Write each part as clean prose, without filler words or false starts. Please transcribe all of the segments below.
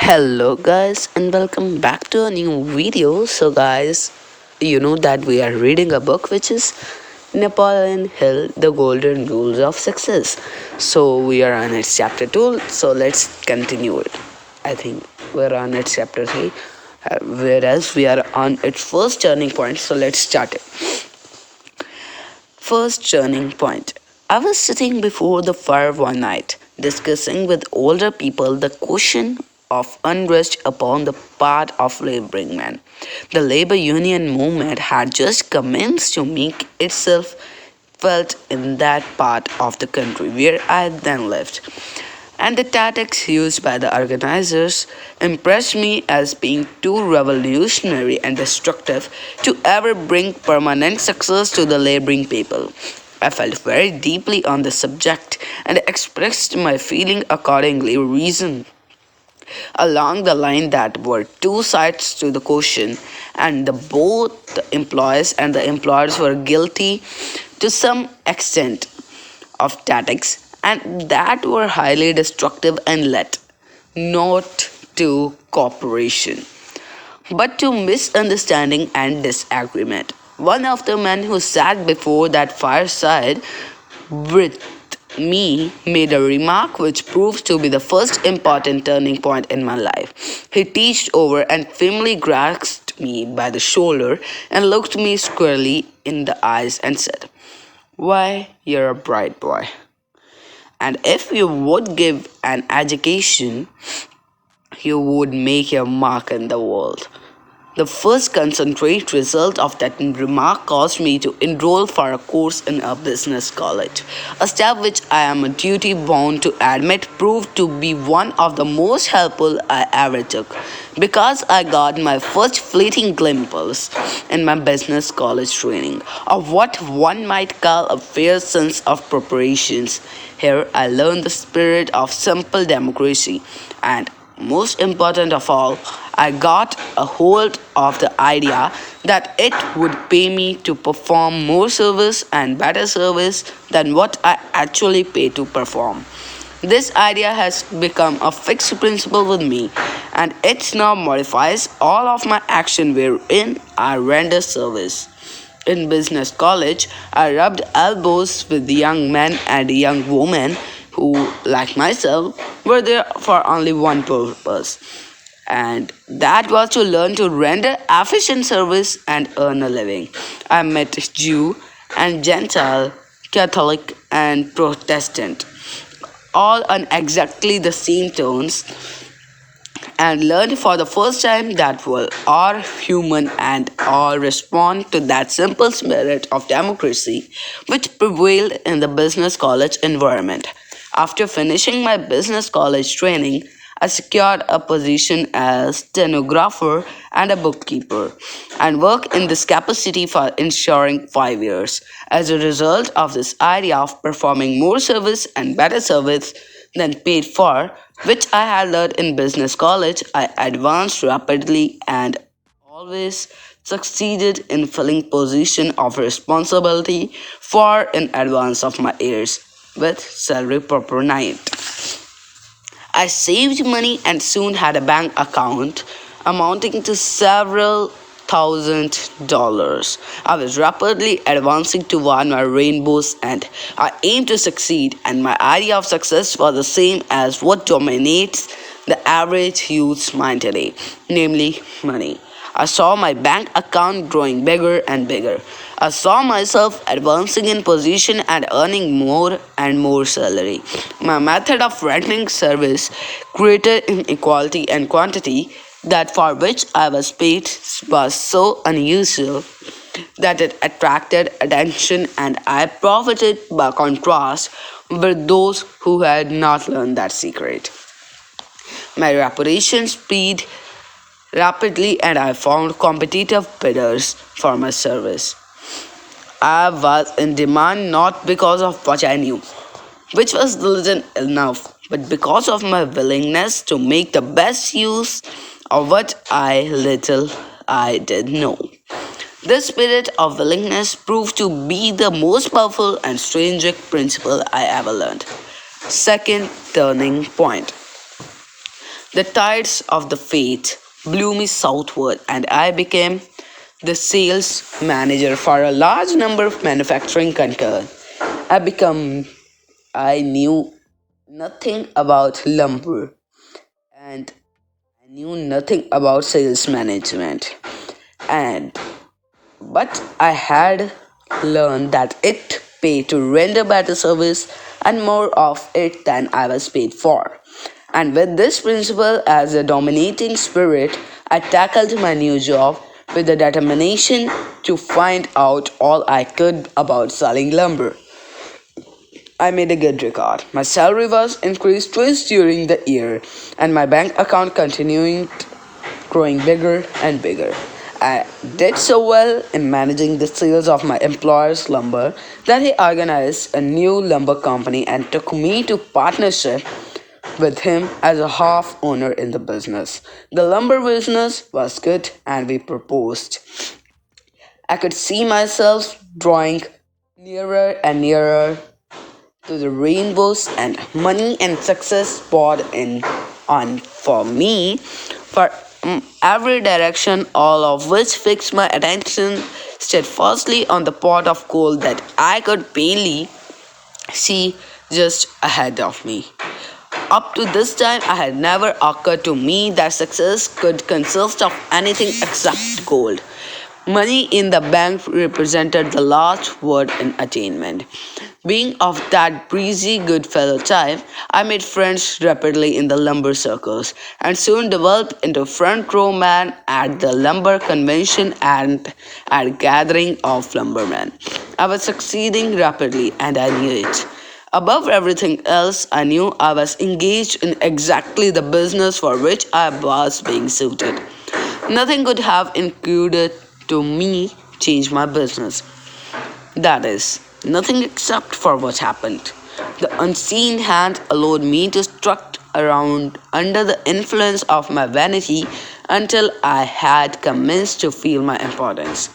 Hello guys and welcome back to a new video. So guys, you know that we are reading a book which is Napoleon Hill, The Golden Rules of Success. So we are on its chapter 2, so let's continue it. I think we're on its chapter 3, whereas we are on its first turning point, so let's start it. First turning point. I was sitting before the fire one night, discussing with older people the question of unrest upon the part of laboring men. The labor union movement had just commenced to make itself felt in that part of the country where I then lived, and the tactics used by the organizers impressed me as being too revolutionary and destructive to ever bring permanent success to the laboring people. I felt very deeply on the subject and expressed my feeling accordingly, reason along the line that were two sides to the question, and both the employers and the employers were guilty to some extent of tactics and that were highly destructive and led not to cooperation but to misunderstanding and disagreement. One of the men who sat before that fireside with me made a remark which proved to be the first important turning point in my life. He reached over and firmly grasped me by the shoulder and looked me squarely in the eyes and said, "Why, you're a bright boy. And if you would give an education, you would make your mark in the world." The first concentrate result of that remark caused me to enroll for a course in a business college, a step which I am a duty bound to admit proved to be one of the most helpful I ever took, because I got my first fleeting glimpse in my business college training of what one might call a fair sense of preparations. Here I learned the spirit of simple democracy, and most important of all, I got a hold of the idea that it would pay me to perform more service and better service than what I actually pay to perform. This idea has become a fixed principle with me, and it now modifies all of my action wherein I render service. In business college, I rubbed elbows with young men and young women who, like myself, were there for only one purpose, and that was to learn to render efficient service and earn a living. I met Jew and Gentile, Catholic and Protestant, all on exactly the same tones, and learned for the first time that we are human and all respond to that simple spirit of democracy which prevailed in the business college environment. After finishing my business college training, I secured a position as stenographer and a bookkeeper, and worked in this capacity for ensuring 5 years. As a result of this idea of performing more service and better service than paid for, which I had learned in business college, I advanced rapidly and always succeeded in filling position of responsibility far in advance of my years with salary proportionate. I saved money and soon had a bank account amounting to several $1,000s. I was rapidly advancing toward my rainbow's end. I aimed to succeed, and my idea of success was the same as what dominates the average youth's mind today, namely money. I saw my bank account growing bigger and bigger. I saw myself advancing in position and earning more and more salary. My method of rendering service created inequality and quantity that for which I was paid was so unusual that it attracted attention, and I profited by contrast with those who had not learned that secret. My reputation spread rapidly and I found competitive bidders for my service. I was in demand not because of what I knew, which was little enough, but because of my willingness to make the best use of what I did know. This spirit of willingness proved to be the most powerful and strangest principle I ever learned. Second turning point. The tides of the fate blew me southward, and I became the sales manager for a large number of manufacturing concerns. I become I knew nothing about lumber and I knew nothing about sales management. And but I had learned that it paid to render better service and more of it than I was paid for. And with this principle as a dominating spirit, I tackled my new job with the determination to find out all I could about selling lumber. I made a good record. My salary was increased twice during the year, and my bank account continuing growing bigger and bigger. I did so well in managing the sales of my employer's lumber that he organized a new lumber company and took me to partnership with him as a half owner in the business. The lumber business was good and we proposed. I could see myself drawing nearer and nearer to the rainbows and money and success poured in on for me for every direction, all of which fixed my attention steadfastly on the pot of gold that I could barely see just ahead of me. Up to this time, it had never occurred to me that success could consist of anything except gold. Money in the bank represented the last word in attainment. Being of that breezy, good fellow type, I made friends rapidly in the lumber circles and soon developed into front row man at the lumber convention and at gathering of lumbermen. I was succeeding rapidly and I knew it. Above everything else, I knew I was engaged in exactly the business for which I was being suited. Nothing could have included to me change my business. That is, nothing except for what happened. The unseen hand allowed me to strut around under the influence of my vanity until I had commenced to feel my importance.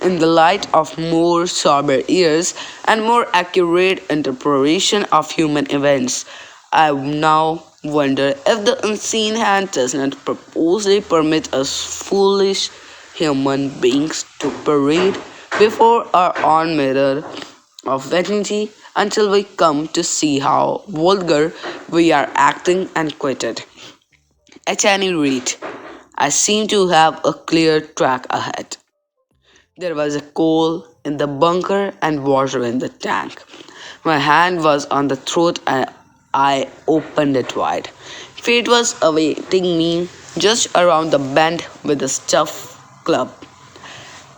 In the light of more sober ears and more accurate interpretation of human events, I now wonder if the unseen hand does not purposely permit us foolish human beings to parade before our own mirror of vanity until we come to see how vulgar we are acting and quit it. At any rate, I seem to have a clear track ahead. There was a coal in the bunker and water in the tank. My hand was on the throat and I opened it wide. Fate was awaiting me just around the bend with a stuffed club.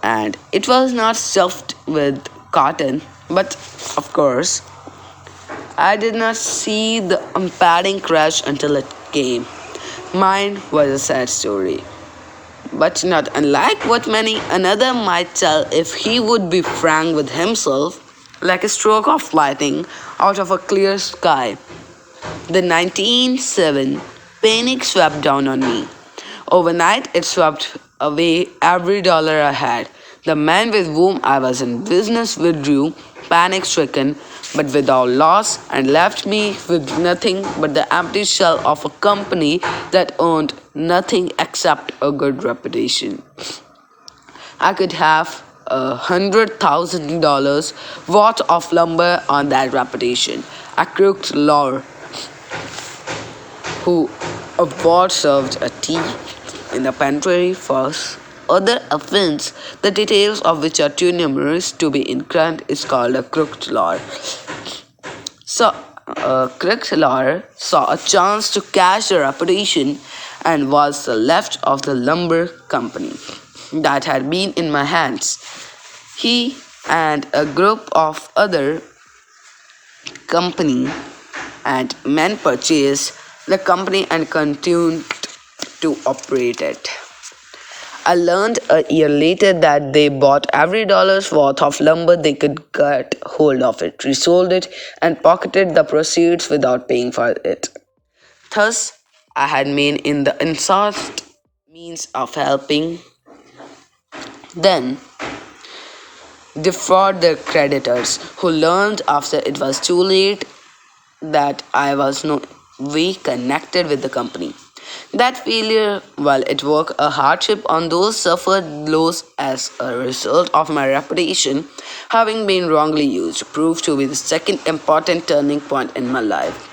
And it was not stuffed with cotton, but of course, I did not see the impending crash until it came. Mine was a sad story, but not unlike what many another might tell if he would be frank with himself, like a stroke of lightning out of a clear sky. The 1907 panic swept down on me. Overnight, it swept away every dollar I had. The man with whom I was in business withdrew, panic stricken, but without loss, and left me with nothing but the empty shell of a company that earned nothing except a good reputation. I could have $100,000 worth of lumber on that reputation. A crooked lawyer who abroad served a tea in the pantry for other offense, the details of which are too numerous to be incurred, is called a crooked lawyer. So, a crooked lawyer saw a chance to cash the reputation and was the left of the lumber company that had been in my hands. He and a group of other company and men purchased the company and continued to operate it. I learned a year later that they bought every dollar's worth of lumber they could get hold of it, resold it, and pocketed the proceeds without paying for it. Thus, I had made in the unsought means of helping then defraud their creditors, who learned after it was too late that I was no way connected with the company. That failure, while it was a hardship on those suffered blows as a result of my reputation having been wrongly used, proved to be the second important turning point in my life.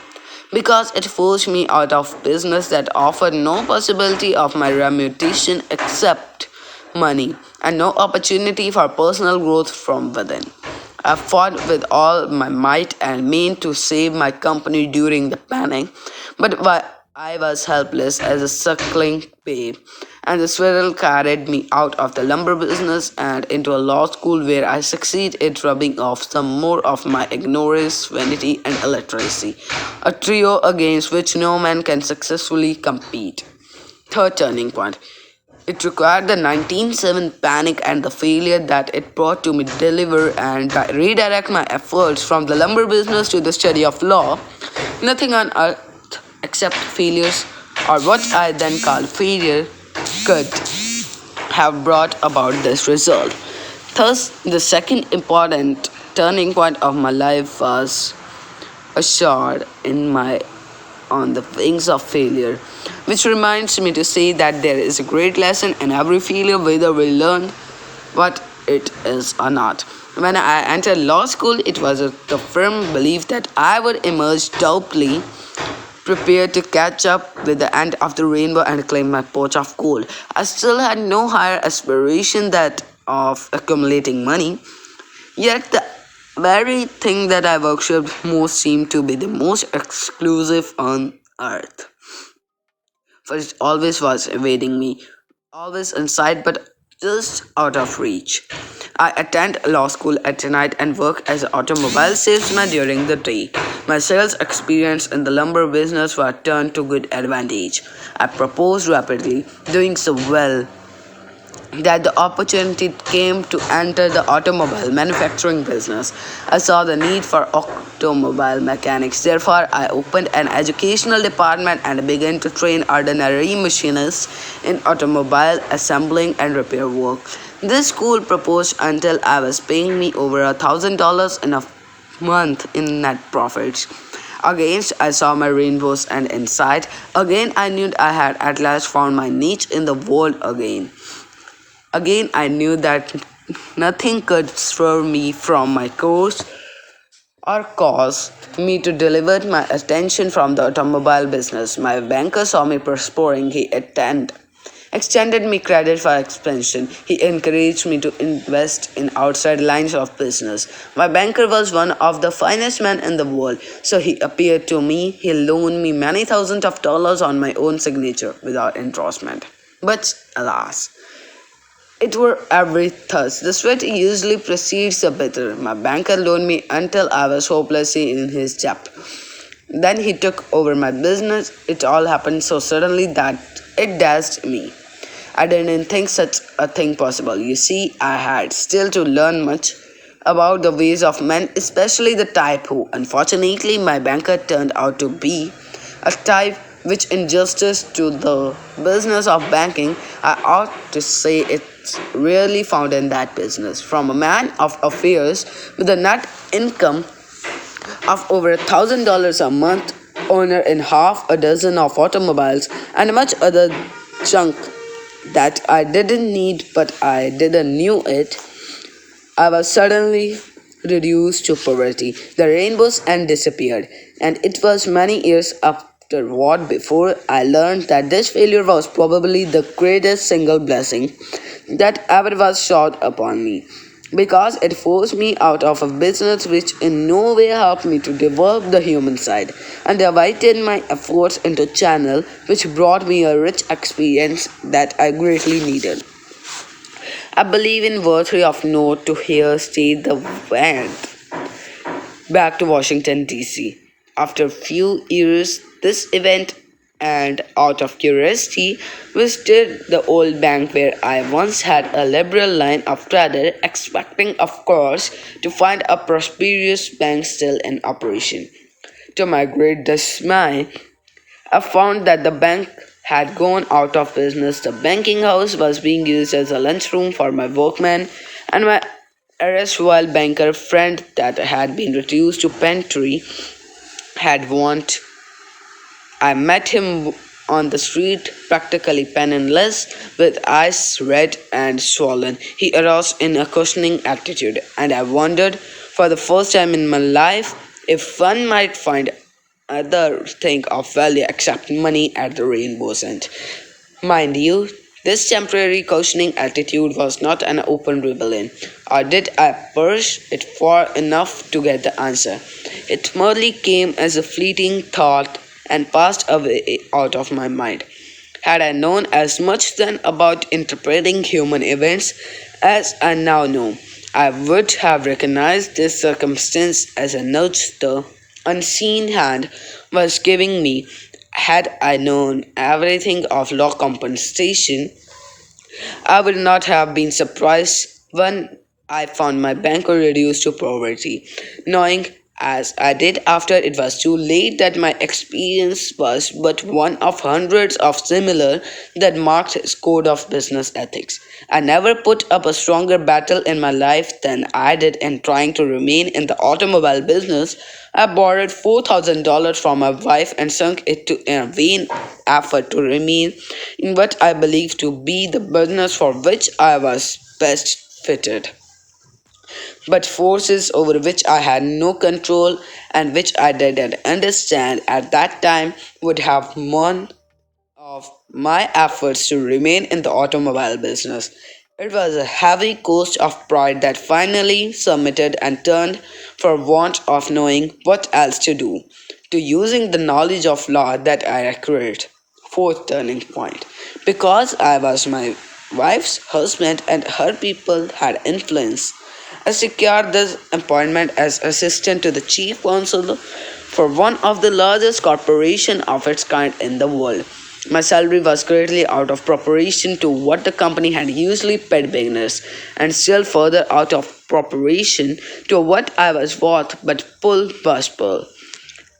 Because it forced me out of business that offered no possibility of my remuneration except money and no opportunity for personal growth from within. I fought with all my might and main to save my company during the panic, but I was helpless as a suckling babe, and the swirl carried me out of the lumber business and into a law school where I succeeded in rubbing off some more of my ignorance, vanity, and illiteracy, a trio against which no man can successfully compete. Third turning point. It required the 1907 panic and the failure that it brought to me deliver and redirect my efforts from the lumber business to the study of law. Nothing on earth except failures, or what I then called failure, could have brought about this result. Thus, the second important turning point of my life was assured in my on the wings of failure, which reminds me to say that there is a great lesson in every failure, whether we learn what it is or not. When I entered law school, it was the firm belief that I would emerge doubly prepared to catch up with the end of the rainbow and claim my pot of gold. I still had no higher aspiration that of accumulating money, yet the very thing that I worshipped most seemed to be the most exclusive on earth. For it always was evading me, always inside but just out of reach. I attend law school at night and work as an automobile salesman during the day. My sales experience in the lumber business were turned to good advantage. I proposed rapidly, doing so well that the opportunity came to enter the automobile manufacturing business. I saw the need for automobile mechanics. Therefore, I opened an educational department and began to train ordinary machinists in automobile assembling and repair work. This school proposed until I was paying me over $1,000 in a month in net profits. Again, I saw my rainbows and inside. Again, I knew I had at last found my niche in the world again. Again, I knew that nothing could swerve me from my course or cause me to divert my attention from the automobile business. My banker saw me prospering. He extended me credit for expansion. He encouraged me to invest in outside lines of business. My banker was one of the finest men in the world, so he appeared to me. He loaned me many thousands of dollars on my own signature without endorsement. But alas, it were every thus. The sweat usually precedes the bitter. My banker loaned me until I was hopelessly in his debt. Then he took over my business. It all happened so suddenly that it dazzled me. I didn't think such a thing possible. You see, I had still to learn much about the ways of men, especially the type who, unfortunately, my banker turned out to be a type which, in justice to the business of banking, I ought to say it's rarely found in that business. From a man of affairs with a net income of over $1,000 a month, owner in half a dozen of automobiles, and much other junk that I didn't need but I didn't knew it, I was suddenly reduced to poverty. The rainbow's end disappeared, and it was many years afterward before I learned that this failure was probably the greatest single blessing that ever was showered upon me, because it forced me out of a business which in no way helped me to develop the human side, and diverted my efforts into channel which brought me a rich experience that I greatly needed. I believe in worthy of note to here state the went back to Washington D.C. After a few years, this event and out of curiosity visited the old bank where I once had a liberal line of credit, expecting, of course, to find a prosperous bank still in operation. To my great dismay, I found that the bank had gone out of business. The banking house was being used as a lunchroom for my workmen, and my erstwhile banker friend that had been reduced to pantry had want. I met him on the street, practically penniless, with eyes red and swollen. He arose in a questioning attitude, and I wondered for the first time in my life if one might find other thing of value except money at the rainbow's end. Mind you, this temporary cautioning attitude was not an open rebellion, or did I push it far enough to get the answer. It merely came as a fleeting thought and passed away out of my mind. Had I known as much then about interpreting human events as I now know, I would have recognized this circumstance as a nudge the unseen hand was giving me. Had I known everything of law compensation, I would not have been surprised when I found my banker reduced to poverty, knowing as I did after it was too late that my experience was but one of hundreds of similar that marked his code of business ethics. I never put up a stronger battle in my life than I did in trying to remain in the automobile business. I borrowed $4,000 from my wife and sunk it in a vain effort to remain in what I believed to be the business for which I was best fitted, but forces over which I had no control and which I didn't understand at that time would have won of my efforts to remain in the automobile business. It was a heavy cost of pride that finally submitted and turned for want of knowing what else to do, to using the knowledge of law that I acquired. Fourth turning point. Because I was my wife's husband and her people had influence, I secured this appointment as assistant to the chief counsel for one of the largest corporations of its kind in the world. My salary was greatly out of proportion to what the company had usually paid beginners, and still further out of proportion to what I was worth, but pull was pull.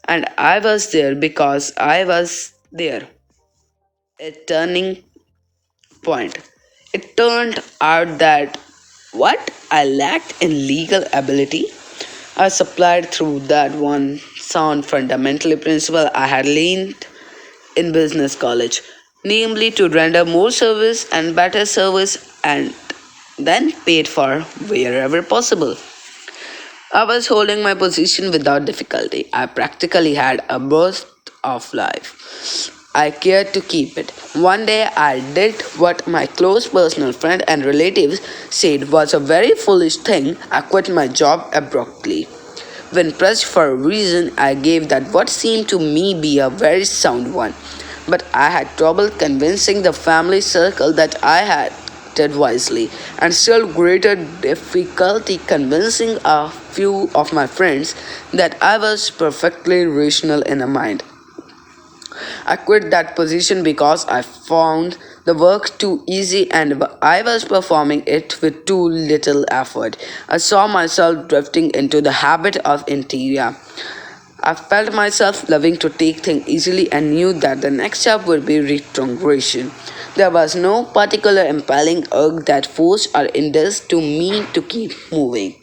And I was there because I was there. A turning point. It turned out that what I lacked in legal ability, I supplied through that one sound fundamental principle I had learned in business college, namely to render more service and better service and then paid for wherever possible. I was holding my position without difficulty. I practically had a burst of life. I cared to keep it. One day I did what my close personal friend and relatives said was a very foolish thing. I quit my job abruptly. When pressed for a reason, I gave that what seemed to me be a very sound one. But I had trouble convincing the family circle that I had acted wisely, and still greater difficulty convincing a few of my friends that I was perfectly rational in mind. I quit that position because I found the work too easy and I was performing it with too little effort. I saw myself drifting into the habit of interior. I felt myself loving to take things easily and knew that the next step would be retrogression. There was no particular impelling urge that forced or induced to me to keep moving.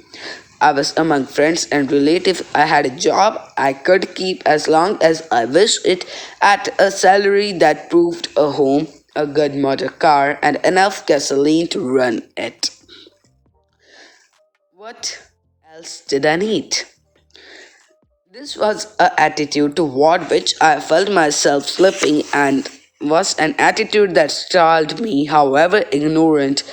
I was among friends and relatives. I had a job I could keep as long as I wished it at a salary that proved a home, a good motor car, and enough gasoline to run it. What else did I need? This was an attitude toward which I felt myself slipping and was an attitude that startled me, however ignorant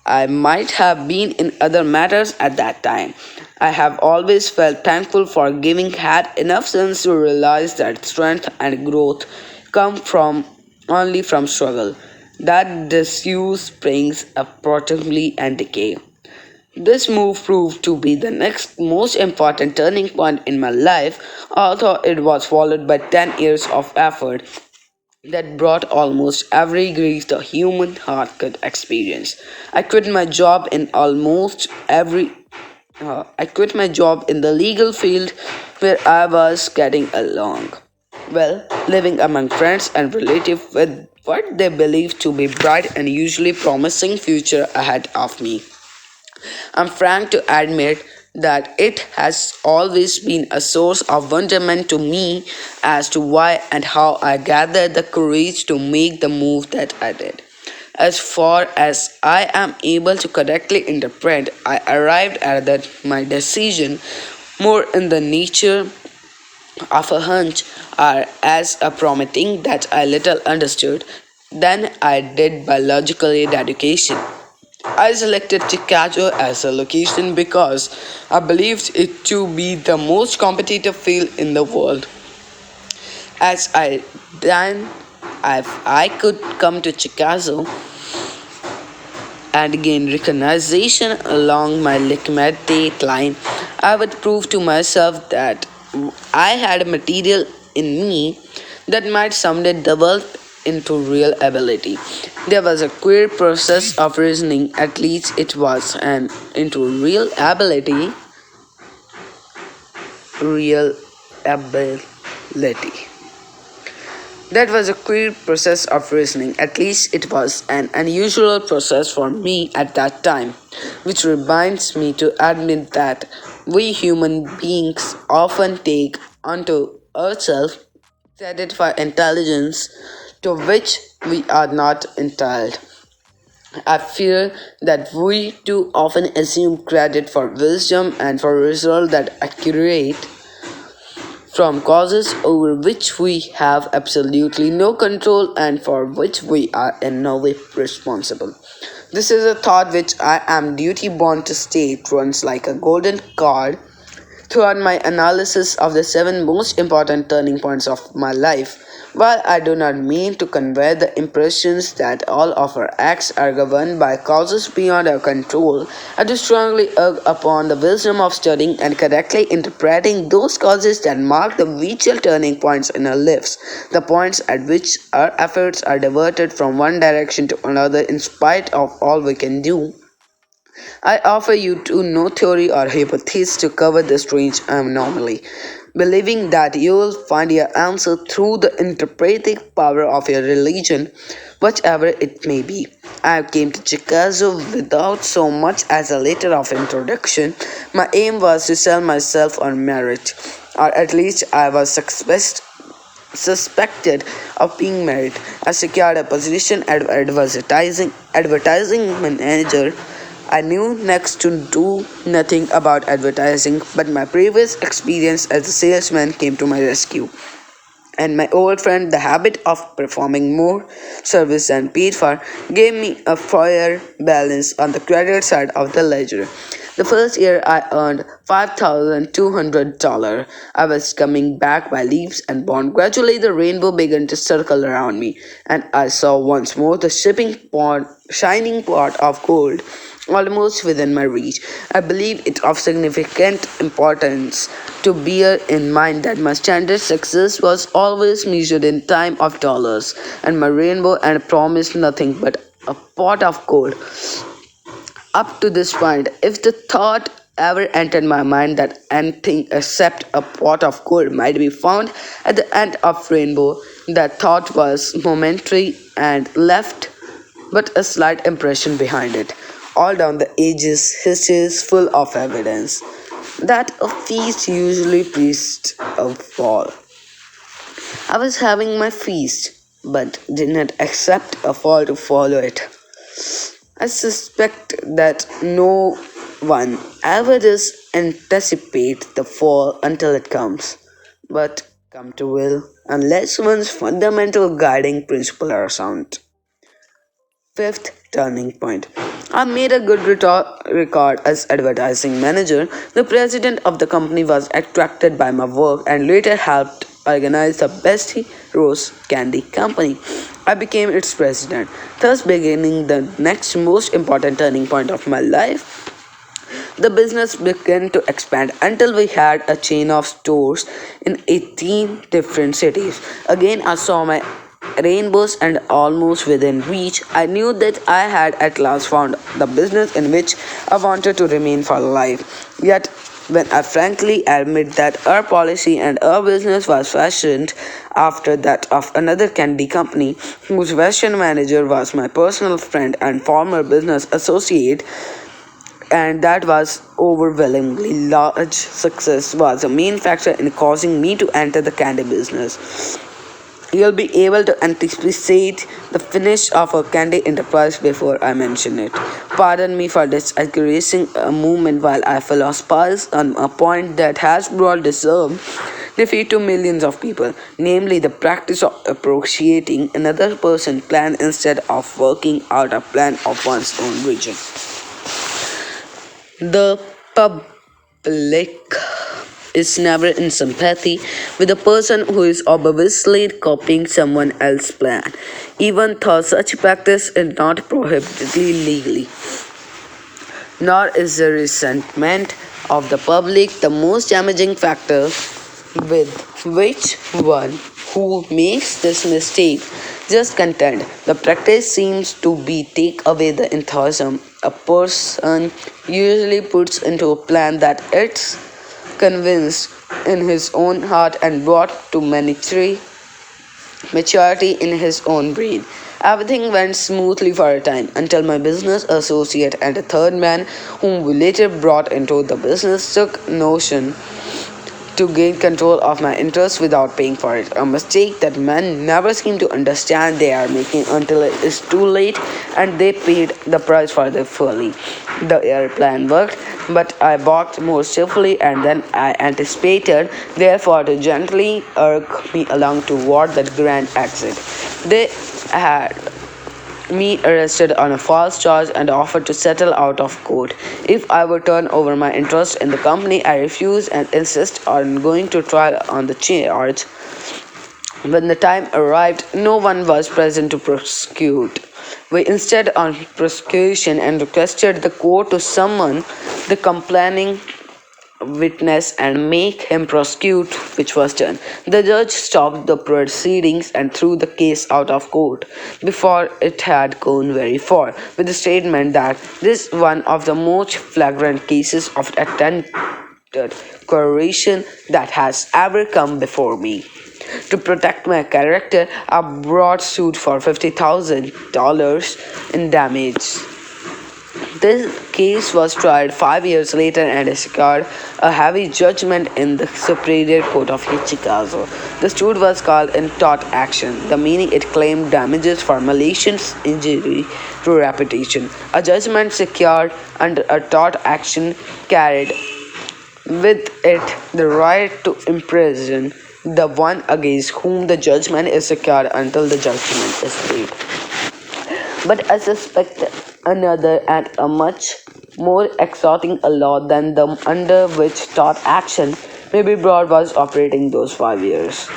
I might have been in other matters at that time. I have always felt thankful for giving had enough sense to realize that strength and growth come from only from struggle, that disuse brings up protectively and decay. This move proved to be the next most important turning point in my life, although it was followed by 10 years of effort that brought almost every grief the human heart could experience. I quit my job in almost every I quit my job in the legal field where I was getting along well, living among friends and relatives with what they believed to be bright and usually promising future ahead of me. I'm frank to admit that it has always been a source of wonderment to me as to why and how I gathered the courage to make the move that I did. As far as I am able to correctly interpret, I arrived at that my decision more in the nature of a hunch or as a promising that I little understood than I did by logical dedication. I selected Chicago as a location because I believed it to be the most competitive field in the world. As I then, if I could come to Chicago and gain recognition along my lichimate line, I would prove to myself that I had material in me that might someday develop into real ability. There was a queer process of reasoning, at least it was, and into real ability. That was a queer process of reasoning, at least it was an unusual process for me at that time, which reminds me to admit that we human beings often take unto ourselves credit for intelligence to which we are not entitled. I fear that we too often assume credit for wisdom and for results that accurate from causes over which we have absolutely no control and for which we are in no way responsible. This is a thought which I am duty bound to state runs like a golden cord throughout my analysis of the seven most important turning points of my life. While I do not mean to convey the impressions that all of our acts are governed by causes beyond our control, I do strongly urge upon the wisdom of studying and correctly interpreting those causes that mark the vital turning points in our lives, the points at which our efforts are diverted from one direction to another in spite of all we can do. I offer you to no theory or hypothesis to cover this strange anomaly, believing that you will find your answer through the interpretive power of your religion, whatever it may be. I came to Chicago without so much as a letter of introduction. My aim was to sell myself on merit, or at least I was suspected of being married. I secured a position as advertising manager. I knew next to do nothing about advertising, but my previous experience as a salesman came to my rescue. And my old friend, the habit of performing more service than paid for, gave me a fair balance on the credit side of the ledger. The first year I earned $5,200. I was coming back by leaps and bounds. Gradually the rainbow began to circle around me, and I saw once more the shining pot of gold almost within my reach. I believe it of significant importance to bear in mind that my standard success was always measured in time of dollars, and my rainbow and promised nothing but a pot of gold. Up to this point, if the thought ever entered my mind that anything except a pot of gold might be found at the end of rainbow, that thought was momentary and left but a slight impression behind it. All down the ages, history is full of evidence that a feast usually precedes a fall. I was having my feast, but did not accept a fall to follow it. I suspect that no one ever does anticipate the fall until it comes, but come to will unless one's fundamental guiding principle are sound. Fifth turning point. I made a good record as advertising manager. The president of the company was attracted by my work and later helped organize the Best Rose Candy Company. I became its president, thus beginning the next most important turning point of my life. The business began to expand until we had a chain of stores in 18 different cities. Again, I saw my rainbows and almost within reach. I knew that I had at last found the business in which I wanted to remain for life. Yet, when I frankly admit that our policy and our business was fashioned after that of another candy company, whose fashion manager was my personal friend and former business associate, and that was overwhelmingly large success was a main factor in causing me to enter the candy business. You'll be able to anticipate the finish of a candy enterprise before I mention it. Pardon me for digressing a moment while I philosophize on a point that has brought deserved defeat to millions of people, namely the practice of appreciating another person's plan instead of working out a plan of one's own vision. The public is never in sympathy with a person who is obviously copying someone else's plan, even though such practice is not prohibited legally. Nor is the resentment of the public the most damaging factor with which one who makes this mistake just content. The practice seems to be take away the enthusiasm a person usually puts into a plan that it's convinced in his own heart and brought to maturity in his own brain. Everything went smoothly for a time until my business associate and a third man, whom we later brought into the business, took notion to gain control of my interest without paying for it. A mistake that men never seem to understand they are making until it is too late and they paid the price for it fully. The air plan worked, but I balked more stiffly and than I anticipated, therefore to gently urge me along toward that grand exit. They had me arrested on a false charge and offered to settle out of court if I would turn over my interest in the company. I refused and insist on going to trial on the charge. When the time arrived, no one was present to prosecute. We instead on prosecution and requested the court to summon the complaining witness and make him prosecute, which was done. The judge stopped the proceedings and threw the case out of court before it had gone very far, with the statement that this is one of the most flagrant cases of attempted coercion that has ever come before me. To protect my character, I brought suit for $50,000 in damage. This case was tried 5 years later and secured a heavy judgment in the Superior Court of Chicago. The suit was called in tort action, the meaning it claimed damages for malicious injury to reputation. A judgment secured under a tort action carried with it the right to imprison the one against whom the judgment is secured until the judgment is paid. But I suspect another and a much more exciting alot than the under which tort action may be brought was operating those 5 years.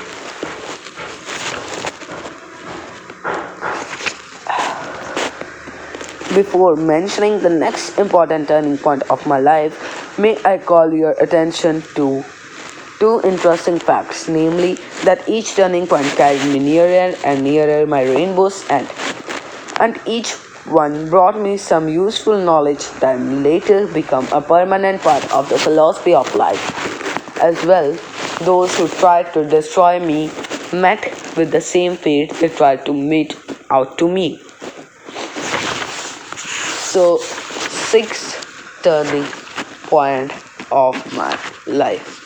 Before mentioning the next important turning point of my life, may I call your attention to two interesting facts, namely that each turning point carried me nearer and nearer my rainbow's end, and each one brought me some useful knowledge that later became a permanent part of the philosophy of life. As well, those who tried to destroy me met with the same fate they tried to mete out to me. So, sixth turning point of my life.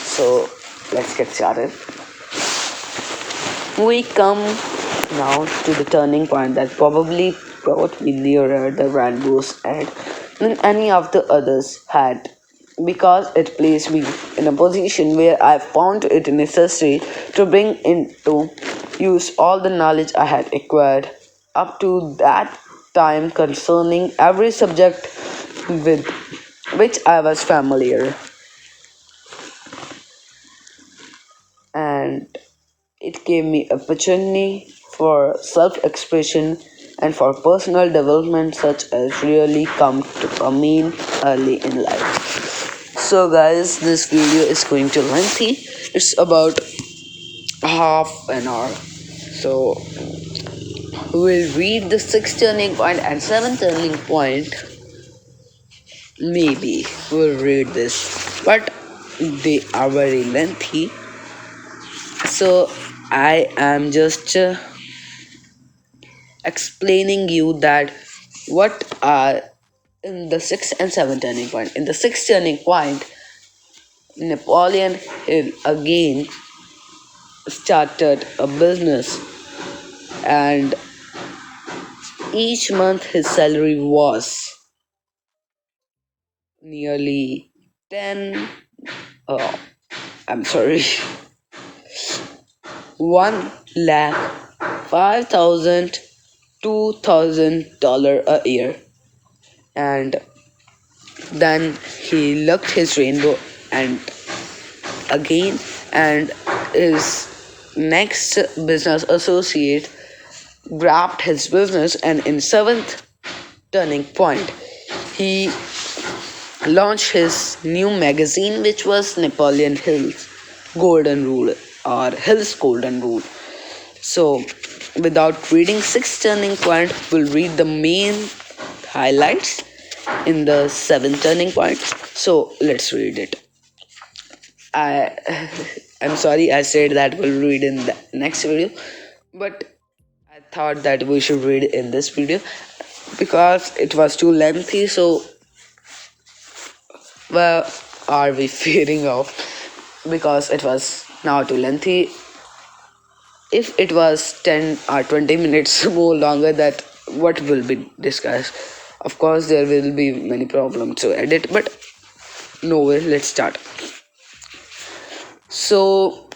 So, let's get started. We come now to the turning point that probably brought me nearer the rainbow's end than any of the others had, because it placed me in a position where I found it necessary to bring into use all the knowledge I had acquired up to that time concerning every subject with which I was familiar, and it gave me opportunity for self-expression and for personal development such as really come to a mean early in life. So guys, this video is going to lengthy. It's about half an hour. So we'll read the sixth turning point and seventh turning point. Maybe we'll read this, but they are very lengthy. So I am just explaining you that what are in the sixth and seventh turning point. In the sixth turning point, Napoleon Hill again started a business, and each month his salary was nearly 10 uh, I'm sorry 1 lakh 5,000 $2,000 a year. And then he looked his rainbow and again, and his next business associate grabbed his business, and in seventh turning point he launched his new magazine, which was Napoleon Hill's Golden Rule, or Hill's Golden Rule. So without reading sixth turning point, we'll read the main highlights in the seventh turning point. So let's read it. I I'm sorry I said that we'll read in the next video, but I thought that we should read in this video because it was too lengthy. So where are we fearing of? Because it was now too lengthy. If it was 10 or 20 minutes more longer, that what will be discussed? Of course there will be many problems to edit, but no way, let's start. So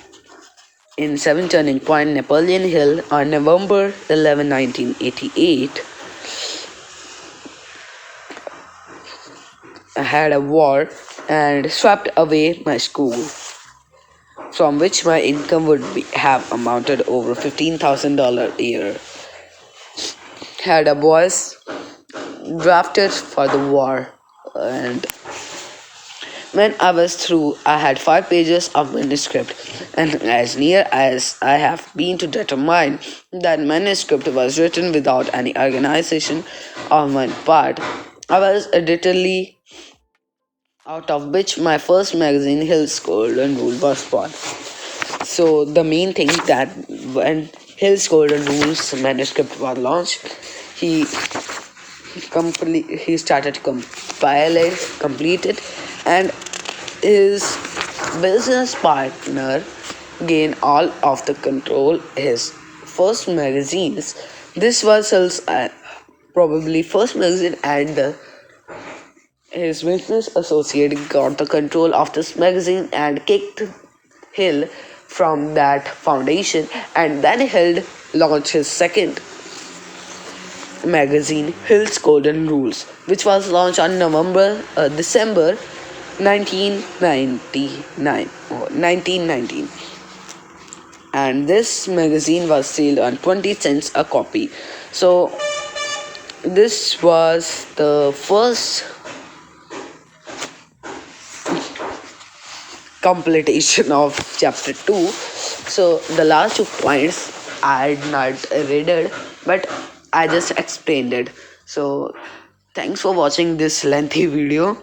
in seventh turning point, Napoleon Hill on November 11, 1988 had a war and swept away my school, from which my income would have amounted over $15,000 a year. Had a boys drafted for the war, and when I was through, I had 5 pages of manuscript, and as near as I have been to determine, that manuscript was written without any organization on my part. I was editorially, out of which my first magazine, Hill's Golden Rule, was born. So the main thing that when Hill's Golden Rules manuscript was launched, he he started to complete it, and his business partner gained all of the control. His first magazines, this was his probably first magazine, and his business associate got the control of this magazine and kicked Hill from that foundation, and then Hill launched his second magazine, Hill's Golden Rules, which was launched on December 1999 or 1919. And this magazine was sold on 20 cents a copy. So this was the first completion of chapter 2. So the last 2 points I had not read it, but I just explained it. So thanks for watching this lengthy video.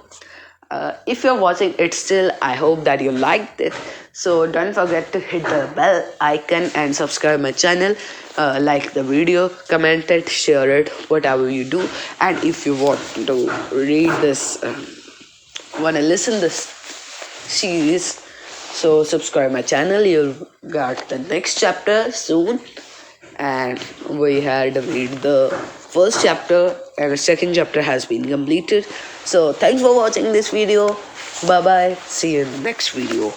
If you're watching it still, I hope that you liked it. So don't forget to hit the bell icon and subscribe my channel. Like the video, comment it, share it, whatever you do. And if you want to read this, want to listen this series, so subscribe my channel. You'll get the next chapter soon, and we had read the first chapter and the second chapter has been completed. So thanks for watching this video. Bye bye, see you in the next video.